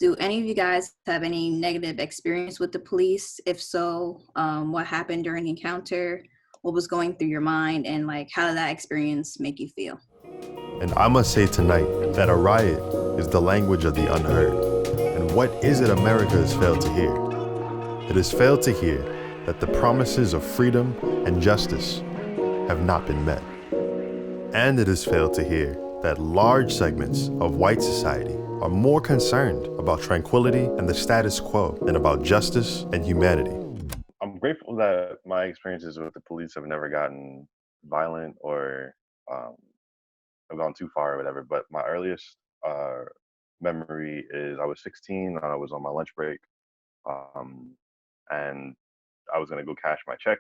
Do any of you guys have any negative experience with the police? If so, what happened during the encounter? What was going through your mind, and like, how did that experience make you feel? And I must say tonight that a riot is the language of the unheard. And what is it America has failed to hear? It has failed to hear that the promises of freedom and justice have not been met. And it has failed to hear that large segments of white society are more concerned about tranquility and the status quo than about justice and humanity. I'm grateful that my experiences with the police have never gotten violent or have gone too far or whatever, but my earliest memory is I was 16, I was on my lunch break, um, and I was gonna go cash my check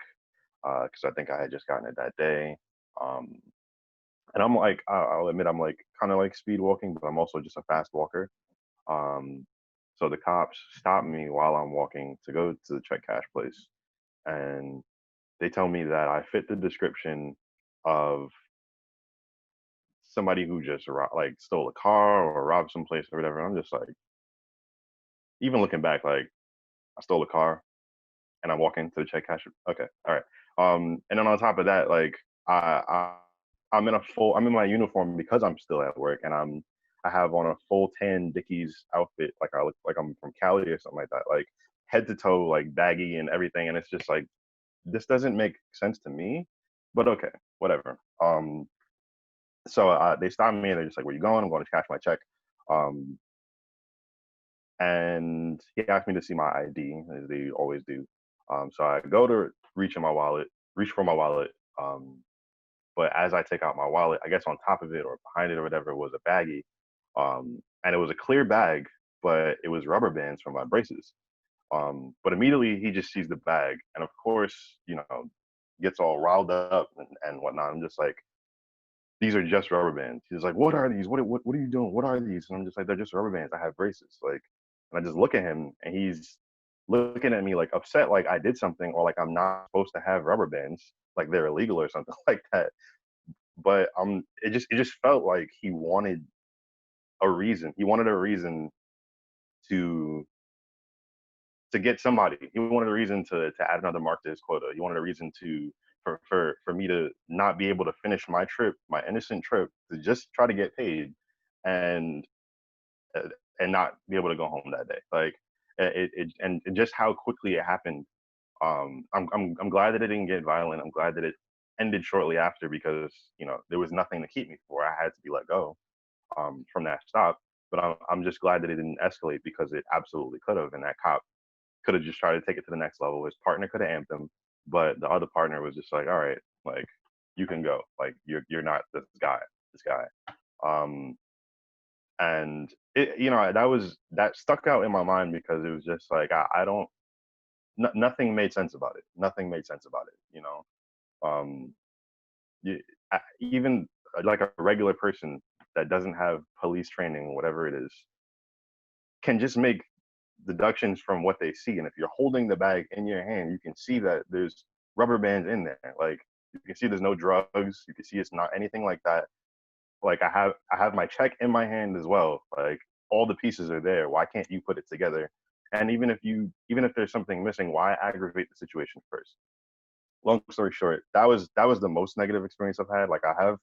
because I think I had just gotten it that day. Um, and I'm like, I'll admit, I'm like kind of like speed walking, but I'm also just a fast walker. Um, so the cops stop me while I'm walking to go to the check cash place, and they tell me that I fit the description of somebody who just like stole a car or robbed someplace or whatever. I'm just like, even looking back, like I stole a car and I'm walking to the check cash. Okay, all right. And then on top of that, like I'm in my uniform because I'm still at work, and I have on a full tan Dickies outfit, like I look like I'm from Cali or something like that, like head to toe, like baggy and everything, and it's just like this doesn't make sense to me, but okay, whatever. So they stopped me and they're just like, "Where you going?" I'm going to cash my check. Um, and he asked me to see my ID, as they always do. So I go to reach for my wallet. But as I take out my wallet, I guess on top of it or behind it or whatever was a baggie. And it was a clear bag, but it was rubber bands from my braces. But immediately he just sees the bag, and of course, gets all riled up and whatnot. I'm just like, these are just rubber bands. He's like, what are these? What are you doing? What are these? And I'm just like, they're just rubber bands. I have braces. Like, and I just look at him, and he's looking at me like upset, like I did something, or like I'm not supposed to have rubber bands, like they're illegal or something like that. But it just felt like he wanted a reason. He wanted a reason to get somebody. He wanted a reason to add another mark to his quota. He wanted a reason to for me to not be able to finish my trip, my innocent trip, to just try to get paid, and uh, and not be able to go home that day. Like and just how quickly it happened. I'm glad that it didn't get violent. I'm glad that it ended shortly after, because there was nothing to keep me for. I had to be let go from that stop. But I'm just glad that it didn't escalate, because it absolutely could have, and that cop could have just tried to take it to the next level. His partner could have amped him, but the other partner was just like, "All right, like you can go. Like you're not this guy. This guy." Um, and that stuck out in my mind, because it was just like I don't. Nothing made sense about it. Nothing made sense about it. Um, you, even like a regular person that doesn't have police training, whatever it is, can just make deductions from what they see. And if you're holding the bag in your hand, you can see that there's rubber bands in there. Like you can see there's no drugs. You can see it's not anything like that. Like I have my check in my hand as well. Like all the pieces are there. Why can't you put it together? And even if there's something missing, why aggravate the situation first? Long story short, that was the most negative experience I've had. Like I have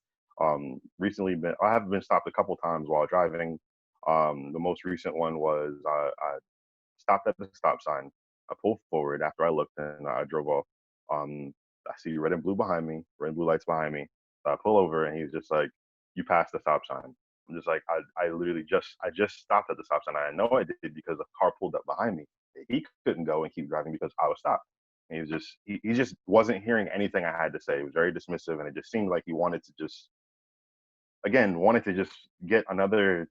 been stopped a couple times while driving. The most recent one was I stopped at the stop sign. I pulled forward after I looked, and I drove off. I see red and blue behind me, red and blue lights behind me. So I pull over, and he's just like, "You passed the stop sign." I'm just like, I literally just stopped at the stop sign. I know I did because a car pulled up behind me. He couldn't go and keep driving because I was stopped. And he just wasn't hearing anything I had to say. He was very dismissive, and it just seemed like he wanted to just get another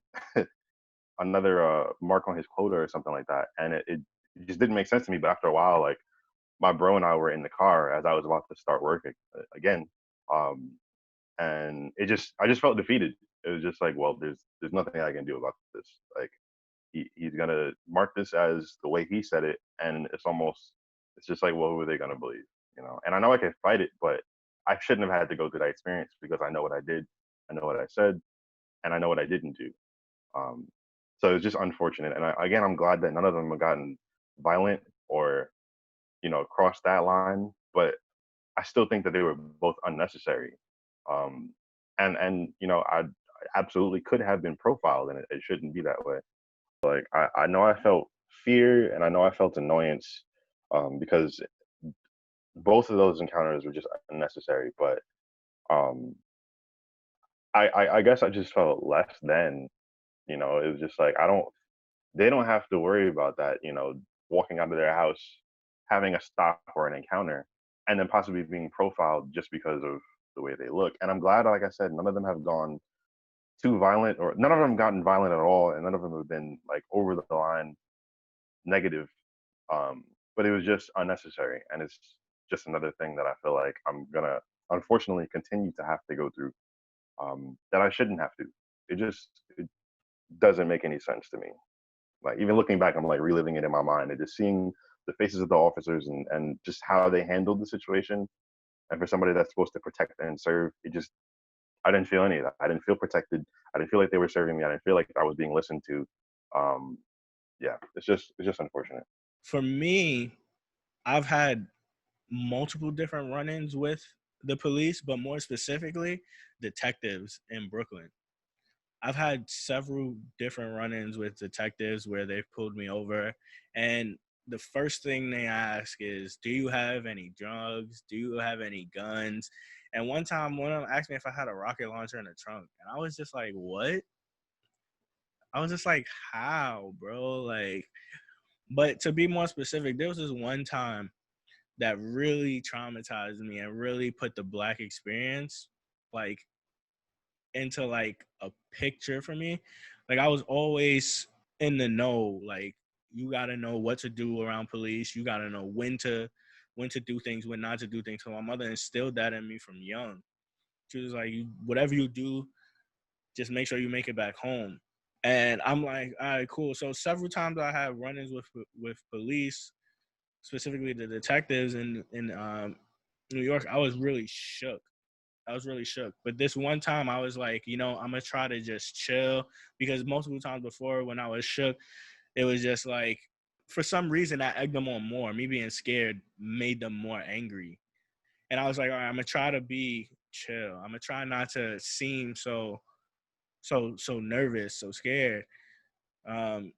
mark on his quota or something like that. And it just didn't make sense to me. But after a while, like my bro and I were in the car as I was about to start work again, um, and I just felt defeated. It was just like, well, there's nothing I can do about this. Like he's gonna mark this as the way he said it, and it's just like, well, who are they gonna believe? And I know I can fight it, but I shouldn't have had to go through that experience, because I know what I did, I know what I said, and I know what I didn't do. Um, So it's just unfortunate. And again, I'm glad that none of them have gotten violent or, crossed that line. But I still think that they were both unnecessary. Um, and I absolutely could have been profiled, and it shouldn't be that way. Like I know I felt fear and I know I felt annoyance, because both of those encounters were just unnecessary. But um, I guess I just felt less than. It was just like they don't have to worry about that. Walking out of their house, having a stop or an encounter, and then possibly being profiled just because of the way they look. And I'm glad, like I said, none of them have gone too violent, or none of them gotten violent at all, and none of them have been like over the line negative. But it was just unnecessary, and it's just another thing that I feel like I'm gonna unfortunately continue to have to go through, that I shouldn't have to. It doesn't make any sense to me. Like even looking back, I'm like reliving it in my mind and just seeing the faces of the officers and just how they handled the situation. And for somebody that's supposed to protect and serve, I didn't feel any of that. I didn't feel protected. I didn't feel like they were serving me. I didn't feel like I was being listened to. Um, yeah, it's just unfortunate. For me, I've had multiple different run-ins with the police, but more specifically, detectives in Brooklyn. I've had several different run-ins with detectives where they've pulled me over, and the first thing they ask is, do you have any drugs? Do you have any guns? And one time, one of them asked me if I had a rocket launcher in the trunk, and I was just like, what? I was just like, how, bro? Like, but to be more specific, there was this one time that really traumatized me and really put the Black experience, like, into like a picture for me. Like I was always in the know. Like you gotta know what to do around police. You gotta know when to do things, when not to do things. So my mother instilled that in me from young. She was like, whatever you do, just make sure you make it back home. And I'm like, all right, cool. So several times I had run-ins with police, specifically the detectives in New York. I was really shook. But this one time I was like, I'm going to try to just chill, because multiple times before when I was shook, it was just like, for some reason I egged them on more. Me being scared made them more angry. And I was like, all right, I'm going to try to be chill. I'm going to try not to seem so nervous, so scared. Um,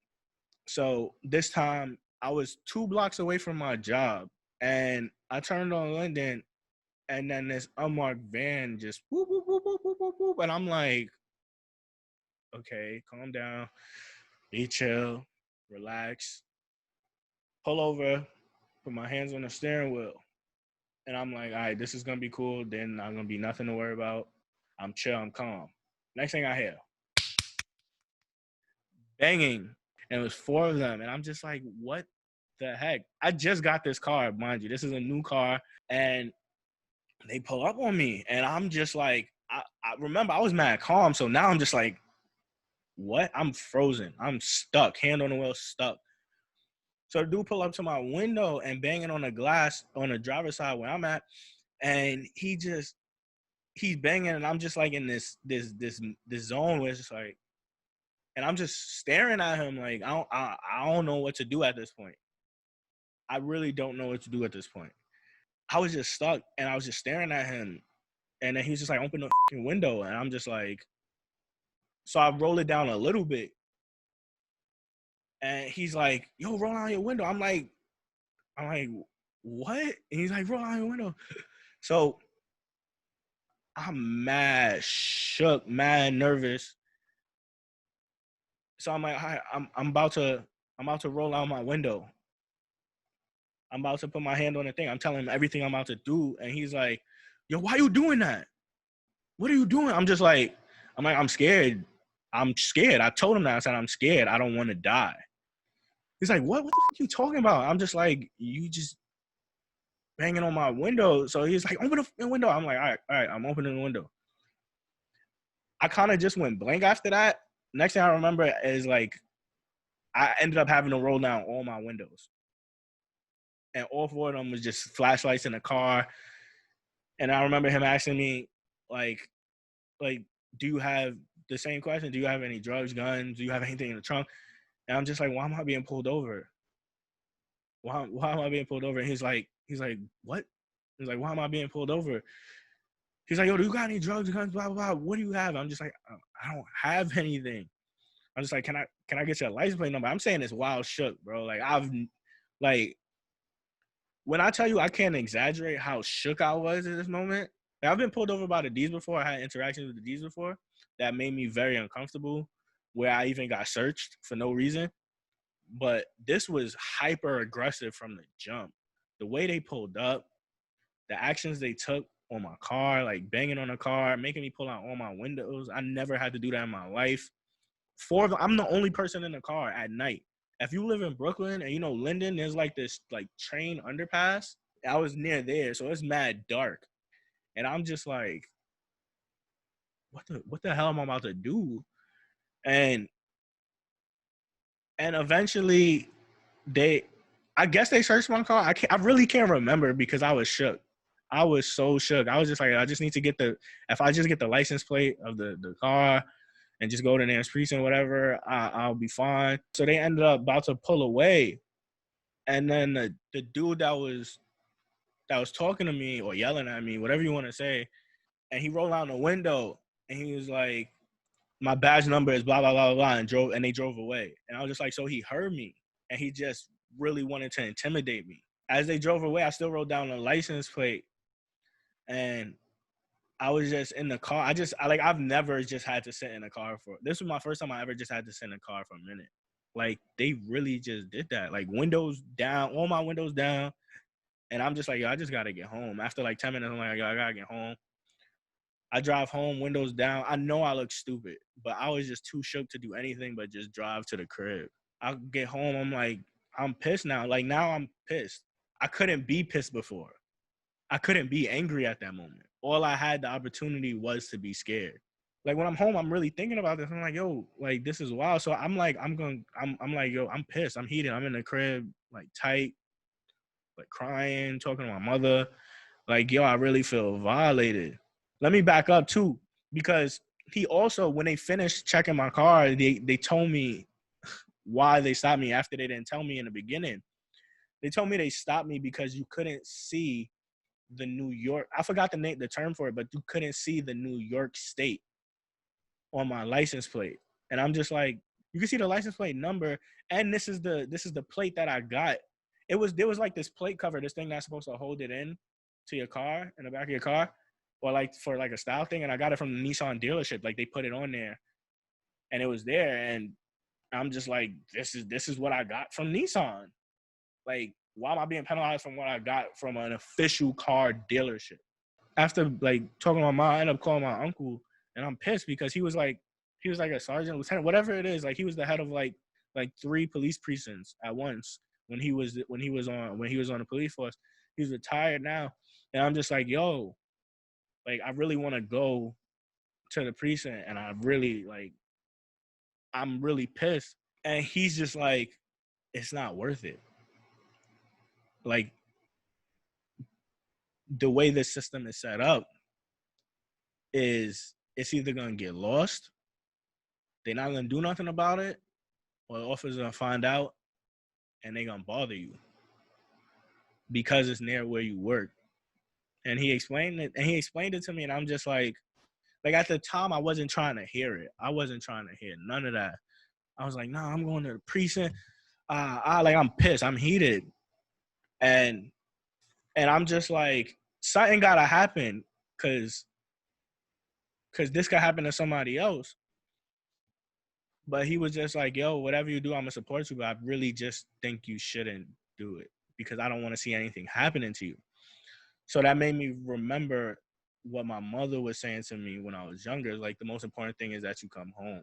so this time I was 2 blocks away from my job, and I turned on Linden, and then this unmarked van just whoop, whoop, whoop, whoop, whoop, whoop, whoop. And I'm like, okay, calm down, be chill, relax, pull over, put my hands on the steering wheel. And I'm like, all right, this is going to be cool. Then not going to be nothing to worry about. I'm chill, I'm calm. Next thing I hear, banging. And it was 4 of them. And I'm just like, what the heck? I just got this car, mind you. This is a new car. And they pull up on me. And I'm just like, I remember I was mad calm. So now I'm just like, what? I'm frozen. I'm stuck. Hand on the wheel, stuck. So the dude pull up to my window and banging on the glass on the driver's side where I'm at. And he's banging, and I'm just like in this zone where it's just like, and I'm just staring at him like I don't know what to do at this point. I really don't know what to do at this point. I was just stuck, and I was just staring at him, and then he was just like, open the fucking window, and I'm just like, so I roll it down a little bit, and he's like, yo, roll down your window. I'm like, what? And he's like, roll down your window. So I'm mad shook, mad nervous. So I'm like, hi, I'm about to roll out my window. I'm about to put my hand on the thing. I'm telling him everything I'm about to do. And he's like, yo, why you doing that? What are you doing? I'm like, I'm scared. I'm scared. I told him that. I said, I'm scared. I don't want to die. He's like, what the fuck are you talking about? I'm just like, you just banging on my window. So he's like, open the window. I'm like, all right, I'm opening the window. I kind of just went blank after that. Next thing I remember is like, I ended up having to roll down all my windows. And all 4 of them was just flashlights in the car. And I remember him asking me, like, do you have the same question. Do you have any drugs, guns? Do you have anything in the trunk? And I'm just like, why am I being pulled over? Why am I being pulled over? And he's like, what? He's like, why am I being pulled over? He's like, yo, do you got any drugs, guns, blah, blah, blah? What do you have? I'm just like, I don't have anything. I'm just like, can I get your license plate number? I'm saying this wild shook, bro. Like, when I tell you I can't exaggerate how shook I was at this moment. Like, I've been pulled over by the D's before. I had interactions with the D's before that made me very uncomfortable, where I even got searched for no reason. But this was hyper aggressive from the jump. The way they pulled up, the actions they took on my car, like banging on the car, making me pull out all my windows. I never had to do that in my life. I'm the only person in the car at night. If you live in Brooklyn and you know Linden, there's like this like train underpass. I was near there, so it's mad dark. And I'm just like, what the hell am I about to do? And eventually I guess they searched my car. I really can't remember because I was shook. I was so shook. I was just like, I just need to if I just get the license plate of the car and just go to the nearest precinct, whatever, I'll be fine. So they ended up about to pull away. And then the dude that was talking to me or yelling at me, whatever you want to say, and he rolled out the window and he was like, my badge number is blah, blah, blah, blah, and they drove away. And I was just like, so he heard me and he just really wanted to intimidate me. As they drove away, I still wrote down the license plate. And I was just in the car. I've never just had to sit in a car this was my first time I ever just had to sit in a car for a minute. Like, they really just did that. Like, windows down, all my windows down. And I'm just like, yo, I just got to get home. After like 10 minutes, I'm like, yo, I got to get home. I drive home, windows down. I know I look stupid, but I was just too shook to do anything but just drive to the crib. I get home, I'm like, I'm pissed now. Like, now I'm pissed. I couldn't be pissed before. I couldn't be angry at that moment. All I had the opportunity was to be scared. Like, when I'm home, I'm really thinking about this. I'm like, yo, like, this is wild. So I'm like, I'm like, yo, I'm pissed. I'm heated. I'm in the crib, like, tight, like, crying, talking to my mother. Like, yo, I really feel violated. Let me back up, too, because he also, when they finished checking my car, they told me why they stopped me after they didn't tell me in the beginning. They told me they stopped me because you couldn't see the New York, I forgot the term for it, but you couldn't see the New York state on my license plate. And I'm just like, you can see the license plate number, and this is the plate that I got. There was like this plate cover, this thing that's supposed to hold it in to your car, in the back of your car, or like for like a style thing. And I got it from the Nissan dealership. Like, they put it on there and it was there. And I'm just like, this is what I got from Nissan. Like, why am I being penalized from what I got from an official car dealership? After like talking to my mom, I ended up calling my uncle, and I'm pissed because he was like a sergeant, lieutenant, whatever it is. Like, he was the head of like 3 police precincts at once when he was on the police force. He's retired now, and I'm just like, yo, like, I really want to go to the precinct, and I'm really pissed. And he's just like, it's not worth it. Like, the way the system is set up is it's either going to get lost, they're not going to do nothing about it, or the officer's going to find out and they're going to bother you because it's near where you work. And he explained it to me, and I'm just like at the time, I wasn't trying to hear it. I wasn't trying to hear none of that. I was like, nah, I'm going to the precinct. I'm pissed. I'm heated. And I'm just like, something gotta happen because this could happen to somebody else. But he was just like, yo, whatever you do, I'm gonna support you, but I really just think you shouldn't do it because I don't want to see anything happening to you. So that made me remember what my mother was saying to me when I was younger. Like, the most important thing is that you come home.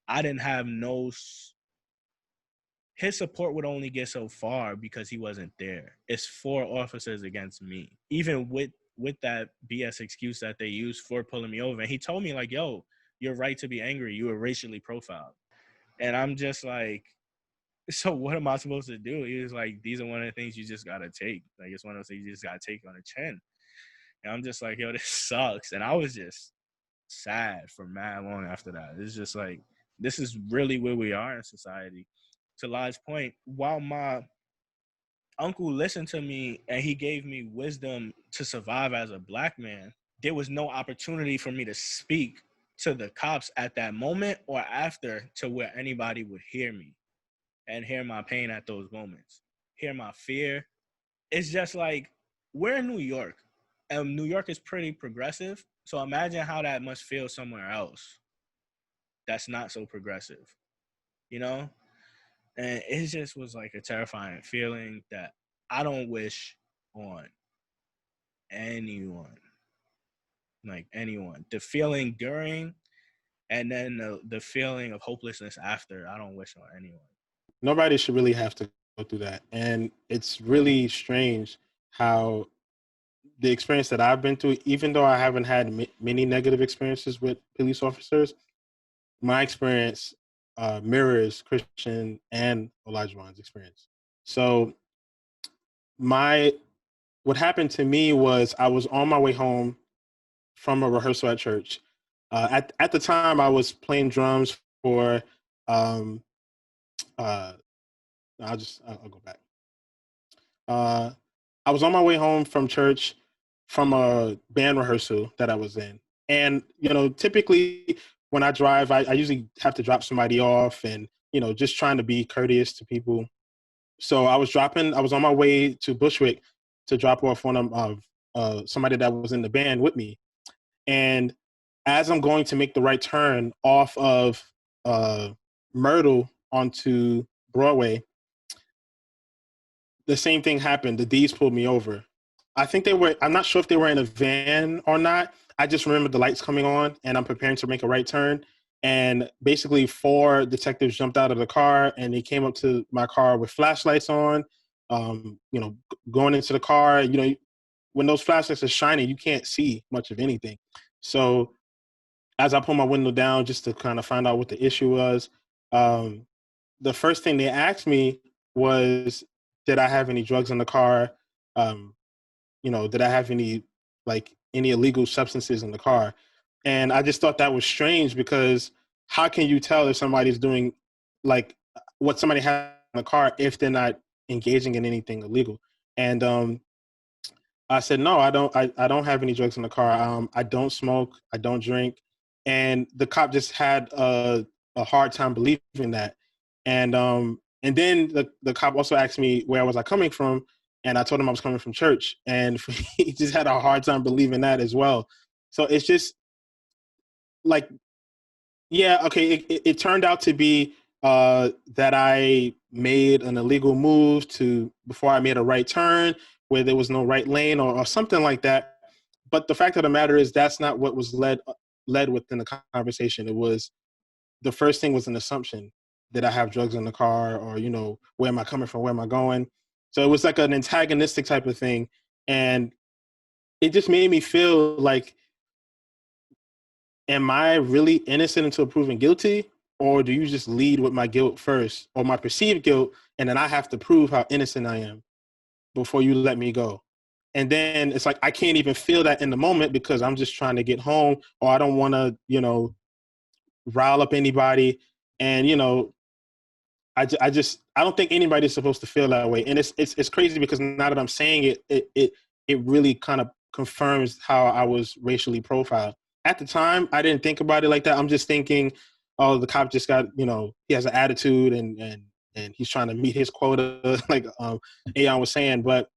I didn't have his support would only get so far because he wasn't there. It's 4 officers against me. Even with that BS excuse that they used for pulling me over. And he told me, like, yo, you're right to be angry. You were racially profiled. And I'm just like, so what am I supposed to do? He was like, these are one of the things you just got to take. Like, it's one of those things you just got to take on the chin. And I'm just like, yo, this sucks. And I was just sad for mad long after that. It's just like, this is really where we are in society. To Lai's point, while my uncle listened to me and he gave me wisdom to survive as a black man, there was no opportunity for me to speak to the cops at that moment or after to where anybody would hear me and hear my pain at those moments, hear my fear. It's just like, we're in New York, and New York is pretty progressive. So imagine how that must feel somewhere else that's not so progressive, you know? And it just was like a terrifying feeling that I don't wish on anyone. Like anyone. The feeling during and then the feeling of hopelessness after, I don't wish on anyone. Nobody should really have to go through that. And it's really strange how the experience that I've been through, even though I haven't had many negative experiences with police officers, my experience mirrors Christian and Olajuwon's experience. So what happened to me was I was on my way home from a rehearsal at church. At the time, I was playing drums for. I'll go back. I was on my way home from church from a band rehearsal that I was in, and typically when I drive, I usually have to drop somebody off, and just trying to be courteous to people. So I was on my way to Bushwick to drop off one of somebody that was in the band with me. And as I'm going to make the right turn off of Myrtle onto Broadway, the same thing happened. The D's pulled me over. I'm not sure if they were in a van or not. I just remember the lights coming on and I'm preparing to make a right turn. And basically 4 detectives jumped out of the car and they came up to my car with flashlights on, going into the car. When those flashlights are shining, you can't see much of anything. So as I pull my window down just to kind of find out what the issue was, the first thing they asked me was, did I have any drugs in the car? Did I have any illegal substances in the car? And I just thought that was strange because how can you tell if somebody's doing like what somebody has in the car if they're not engaging in anything illegal? And I said, no, I don't have any drugs in the car. I don't smoke. I don't drink. And the cop just had a hard time believing that. And then the cop also asked me where was I coming from, and I told him I was coming from church, and he just had a hard time believing that as well. So it's just like, yeah, okay. It turned out to be that I made an illegal move before I made a right turn where there was no right lane or something like that. But the fact of the matter is that's not what was led within the conversation. It was, the first thing was an assumption that I have drugs in the car, or, where am I coming from? Where am I going? So it was like an antagonistic type of thing. And it just made me feel like, am I really innocent until proven guilty? Or do you just lead with my guilt first, or my perceived guilt, and then I have to prove how innocent I am before you let me go? And then it's like, I can't even feel that in the moment because I'm just trying to get home, or I don't want to, rile up anybody. And, I don't think anybody's supposed to feel that way. And it's crazy because now that I'm saying it really kind of confirms how I was racially profiled. At the time, I didn't think about it like that. I'm just thinking, oh, the cop just got, he has an attitude and he's trying to meet his quota, like Aeon was saying. But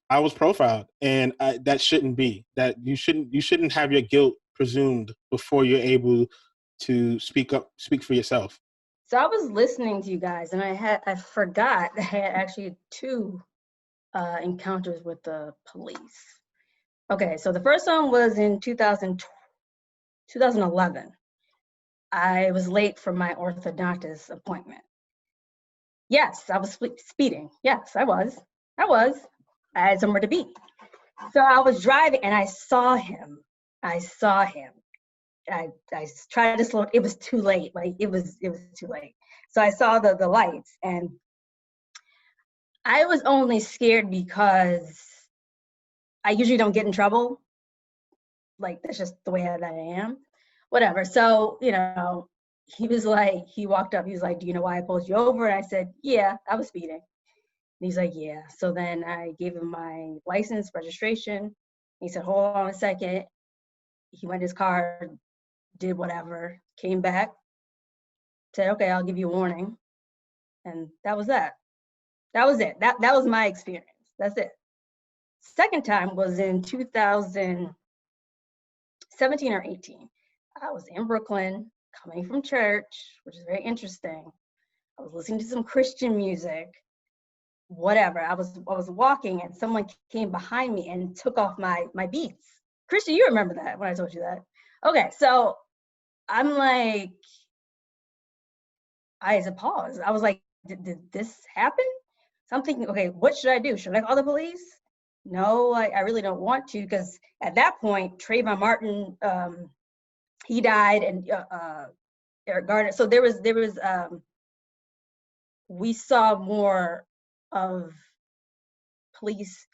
I was profiled, and that shouldn't be. That you shouldn't have your guilt presumed before you're able to speak for yourself. So I was listening to you guys, and I forgot I had actually 2 encounters with the police. Okay, so the first one was in 2011. I was late for my orthodontist appointment. Yes, I was speeding. Yes, I was. I had somewhere to be. So I was driving and I saw him. I tried to slow. It was too late. Like it was too late. So I saw the lights, and I was only scared because I usually don't get in trouble. Like that's just the way that I am. whatever. So, he was like, he walked up, he was like, do you know why I pulled you over? And I said, yeah, I was speeding. And he's like, yeah. So then I gave him my license, registration. He said, hold on a second. He went to his car, did whatever, came back, said, okay, I'll give you a warning. And that was that. That was it. That was my experience. That's it. Second time was in 2017 or 18. I was in Brooklyn, coming from church, which is very interesting. I was listening to some Christian music, whatever. I was walking and someone came behind me and took off my Beats. Christian, you remember that when I told you that. Okay, so I'm like, I had to pause. I was like, did this happen? So I'm thinking, okay, what should I do? Should I call the police? No, I really don't want to, because at that point, Trayvon Martin, he died, and Eric Garner. So there was we saw more of police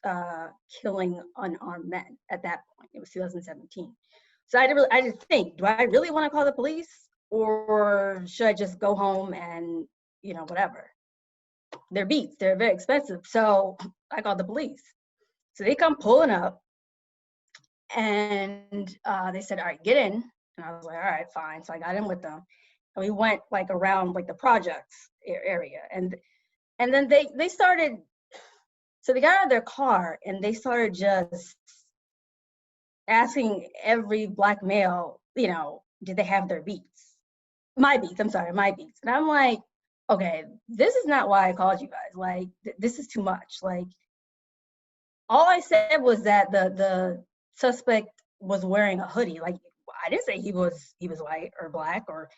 killing unarmed men at that point. It was 2017. So I didn't think, do I really want to call the police, or should I just go home and, whatever. They're Beats, they're very expensive. So I called the police. So they come pulling up, and they said, all right, get in. And I was like, all right, fine. So I got in with them, and we went like around like the projects area. And then they started, so they got out of their car and they started just asking every Black male, did they have their Beats? My Beats. And I'm like, okay, this is not why I called you guys. Like, this is too much. Like, all I said was that the suspect was wearing a hoodie. Like, I didn't say he was white or Black or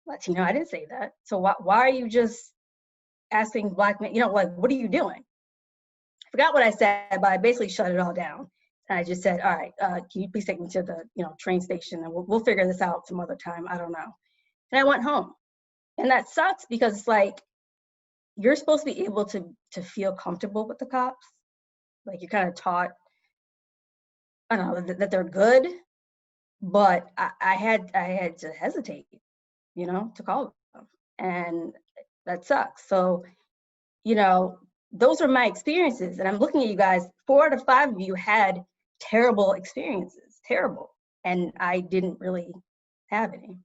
Latino. I didn't say that. So why are you just asking Black men? Like, what are you doing? I forgot what I said, but I basically shut it all down. And I just said, all right, can you please take me to the train station, and we'll figure this out some other time. I don't know. And I went home. And that sucks, because it's like, you're supposed to be able to feel comfortable with the cops. Like, you're kind of taught, I don't know, that they're good, but I had to hesitate, to call them, and that sucks. So, those are my experiences, and I'm looking at you guys. 4 out of 5 of you had terrible experiences, terrible, and I didn't really have any,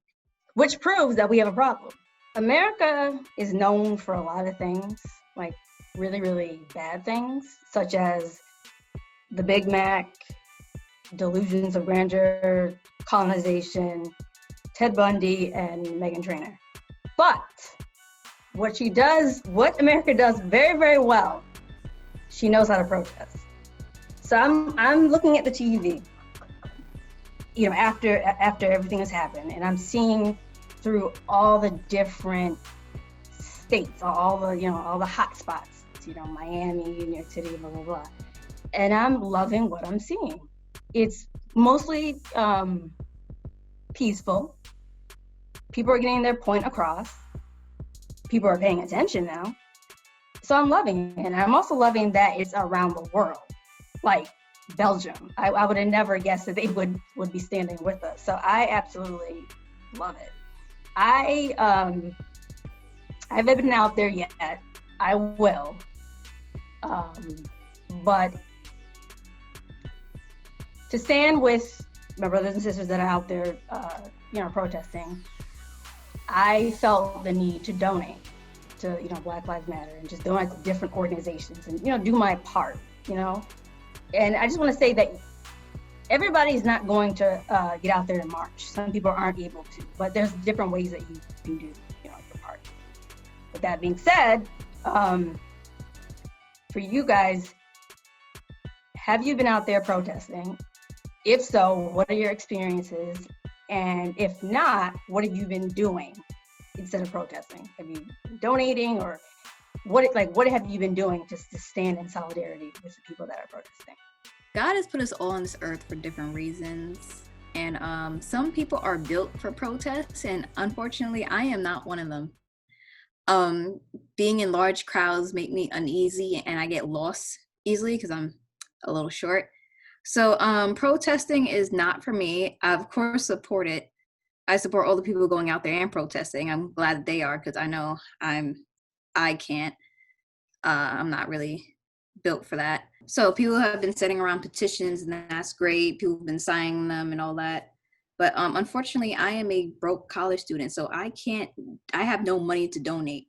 which proves that we have a problem. America is known for a lot of things, like really, really bad things, such as the Big Mac, delusions of grandeur, colonization, Ted Bundy, and Meghan Trainor. But what America does very, very well, she knows how to protest. So I'm looking at the TV, after everything has happened, and I'm seeing through all the different states, all the hot spots, Miami, New York City, blah, blah, blah. And I'm loving what I'm seeing. It's mostly peaceful. People are getting their point across. People are paying attention now. So I'm loving it. And I'm also loving that it's around the world, like Belgium. I would have never guessed that they would be standing with us. So I absolutely love it. I haven't been out there yet. I will. But to stand with my brothers and sisters that are out there, protesting, I felt the need to donate to, Black Lives Matter, and just donate to different organizations and, do my part, And I just want to say that everybody's not going to get out there and march. Some people aren't able to, but there's different ways that you can do, your part. With that being said, for you guys, have you been out there protesting? If so, what are your experiences? And if not, what have you been doing instead of protesting? Have you been donating, or what have you been doing just to stand in solidarity with the people that are protesting? God has put us all on this earth for different reasons. And some people are built for protests, and unfortunately, I am not one of them. Being in large crowds make me uneasy, and I get lost easily because I'm a little short. So protesting is not for me. I, of course, support it, I support all the people going out there and protesting. I'm glad that they are, because I know I can't. I'm not really built for that. So people have been sending around petitions, and that's great. People have been signing them and all that. But unfortunately, I am a broke college student, so I have no money to donate.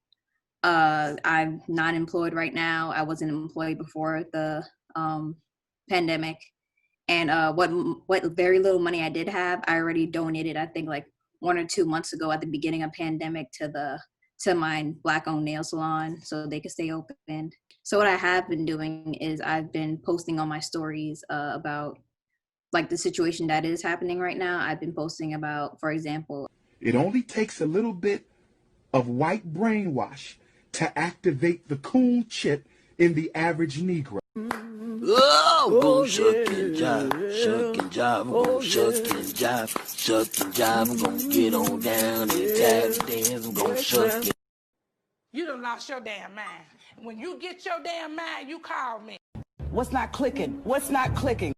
I'm not employed right now. I wasn't employed before the pandemic. And what very little money I did have, I already donated, I think like 1 or 2 months ago at the beginning of pandemic to my Black-owned nail salon so they could stay open. So what I have been doing is I've been posting on my stories about like the situation that is happening right now. I've been posting about, for example, it only takes a little bit of white brainwash to activate the coon chip in the average Negro. Oh, go shuck and jive, I'm gonna shuck and jive, I'm gonna get on down and tap dance, I'm gonna shuck and... You done lost your damn mind. When you get your damn mind, you call me. What's not clicking? What's not clicking?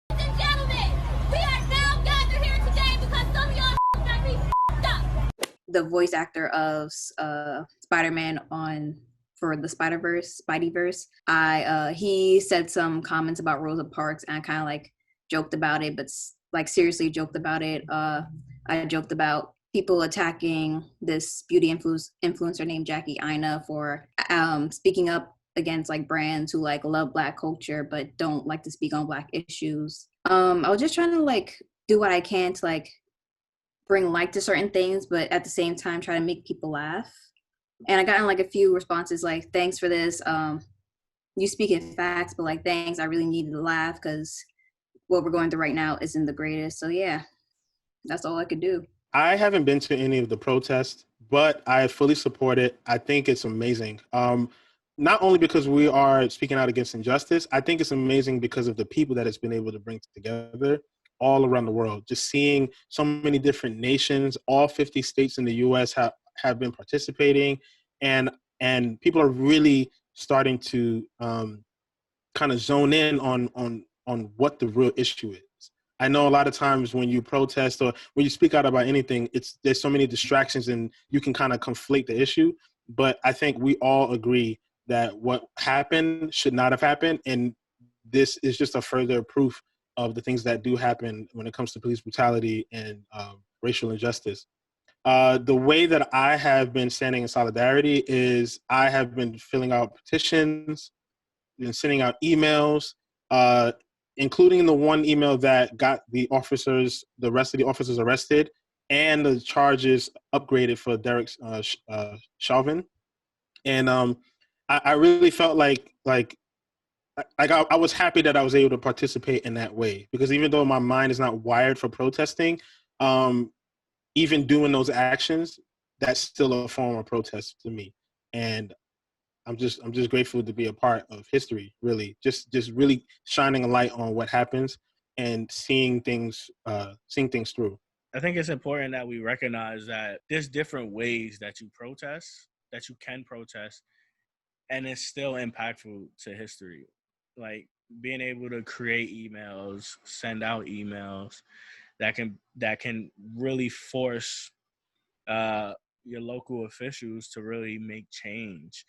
Ladies and gentlemen, we are now gathered here today because some of y'all got me f***ed up. The voice actor of Spider-Man for the Spideyverse, he said some comments about Rosa Parks, and I kind of like joked about it, but like seriously joked about it. I joked about people attacking this beauty influencer named Jackie Aina for speaking up against like brands who like love Black culture but don't like to speak on Black issues. I was just trying to like do what I can to like bring light to certain things, but at the same time try to make people laugh. And I got like a few responses like, thanks for this. You speak in facts, but like, thanks, I really needed to laugh because what we're going through right now isn't the greatest. So yeah, that's all I could do. I haven't been to any of the protests, but I fully support it. I think it's amazing. Not only because we are speaking out against injustice, I think it's amazing because of the people that it's been able to bring together all around the world. Just seeing so many different nations, all 50 states in the U.S. have been participating, and people are really starting to kind of zone in on what the real issue is. I know a lot of times when you protest or when you speak out about anything, there's so many distractions and you can kind of conflate the issue. But I think we all agree that what happened should not have happened, and this is just a further proof of the things that do happen when it comes to police brutality and racial injustice. The way that I have been standing in solidarity is I have been filling out petitions and sending out emails, including the one email that got the rest of the officers arrested and the charges upgraded for Derek Chauvin. And I really felt like I was happy that I was able to participate in that way, because even though my mind is not wired for protesting, even doing those actions, that's still a form of protest to me. And I'm just grateful to be a part of history, really. Just really shining a light on what happens and seeing things through. I think it's important that we recognize that there's different ways that you can protest, and it's still impactful to history. Like being able to create emails, send out emails that can really force your local officials to really make change.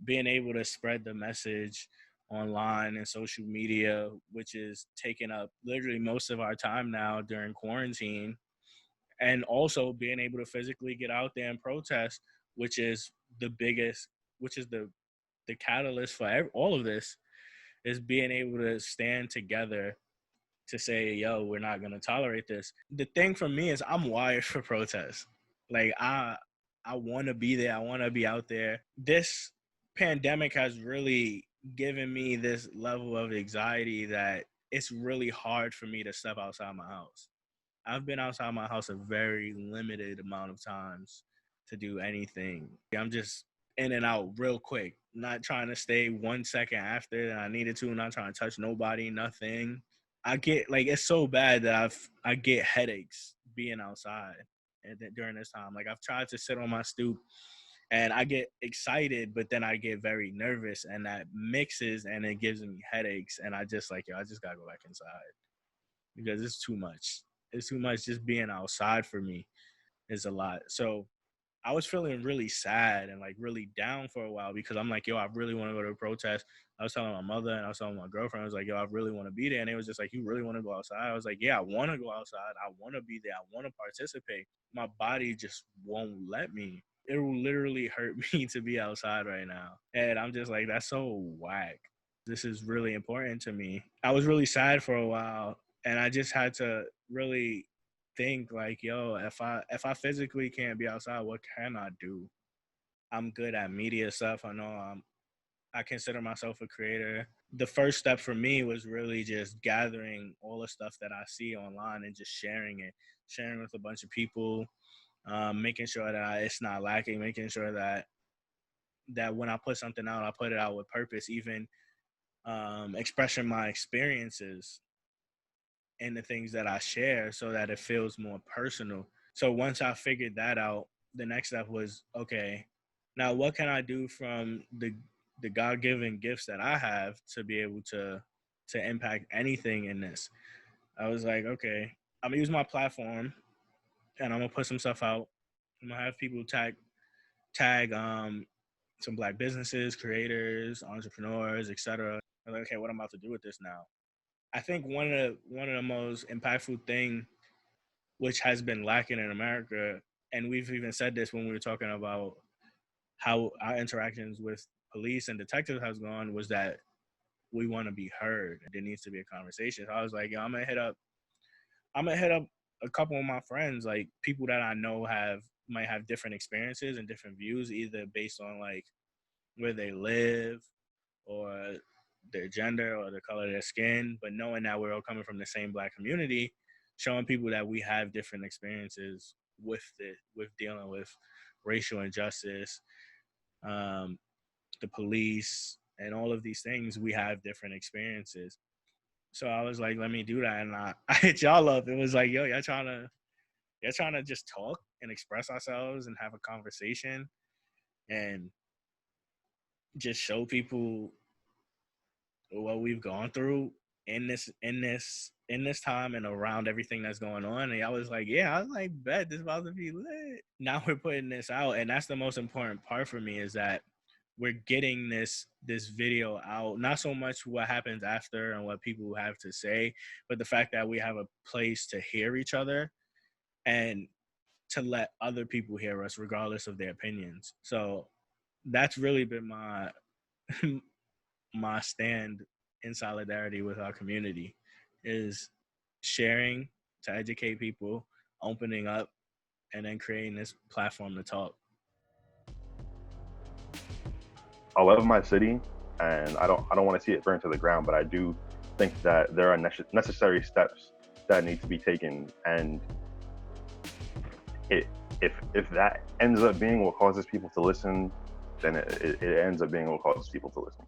Being able to spread the message online and social media, which is taking up literally most of our time now during quarantine, and also being able to physically get out there and protest, which is the catalyst for all of this, is being able to stand together to say, yo, we're not going to tolerate this. The thing for me is I'm wired for protest. Like I want to be there. I want to be out there. This pandemic has really given me this level of anxiety that it's really hard for me to step outside my house. I've been outside my house a very limited amount of times to do anything. I'm just in and out real quick, not trying to stay 1 second after I needed to, not trying to touch nobody, nothing. I get like, it's so bad that I get headaches being outside during this time. Like I've tried to sit on my stoop And I get excited, but then I get very nervous, and that mixes, and it gives me headaches. And I just like, I just gotta go back inside because it's too much. It's too much. Just being outside for me is a lot. So I was feeling really sad and like really down for a while because I'm like, I really want to go to a protest. I was telling my mother and I was telling my girlfriend, I was like, I really want to be there. And it was just like, you really want to go outside? I was like, yeah, I want to go outside. I want to be there. I want to participate. My body just won't let me. It will literally hurt me to be outside right now. And I'm just like, that's so whack. This is really important to me. I was really sad for a while, and I just had to really think like, if I physically can't be outside, what can I do? I'm good at media stuff. I know I consider myself a creator. The first step for me was really just gathering all the stuff that I see online and just sharing with a bunch of people, making sure that it's not lacking, making sure that when I put something out, I put it out with purpose, even expressing my experiences and the things that I share so that it feels more personal. So once I figured that out, the next step was, okay, now what can I do from the God-given gifts that I have to be able to impact anything in this? I was like, okay, I'm gonna use my platform and I'm gonna put some stuff out. I'm gonna have people tag some Black businesses, creators, entrepreneurs, etc. I'm like, okay, what I'm about to do with this now? I think one of the most impactful thing, which has been lacking in America, and we've even said this when we were talking about how our interactions with police and detectives has gone, was that we want to be heard. There needs to be a conversation. So I was like, I'm gonna hit up a couple of my friends, like people that I know might have different experiences and different views, either based on like where they live or their gender or the color of their skin, but knowing that we're all coming from the same Black community, showing people that we have different experiences with dealing with racial injustice, the police, and all of these things. We have different experiences. So I was like, let me do that. And I hit y'all up. It was like, y'all trying to just talk and express ourselves and have a conversation and just show people what we've gone through in this time and around everything that's going on. And I was like, I was like, bet this about to be lit. Now we're putting this out, and that's the most important part for me, is that we're getting this video out. Not so much what happens after and what people have to say, but the fact that we have a place to hear each other and to let other people hear us regardless of their opinions. So that's really been my stand in solidarity with our community, is sharing to educate people, opening up, and then creating this platform to talk. I love my city, and I don't want to see it burn to the ground, but I do think that there are necessary steps that need to be taken, and if that ends up being what causes people to listen, then it ends up being what causes people to listen.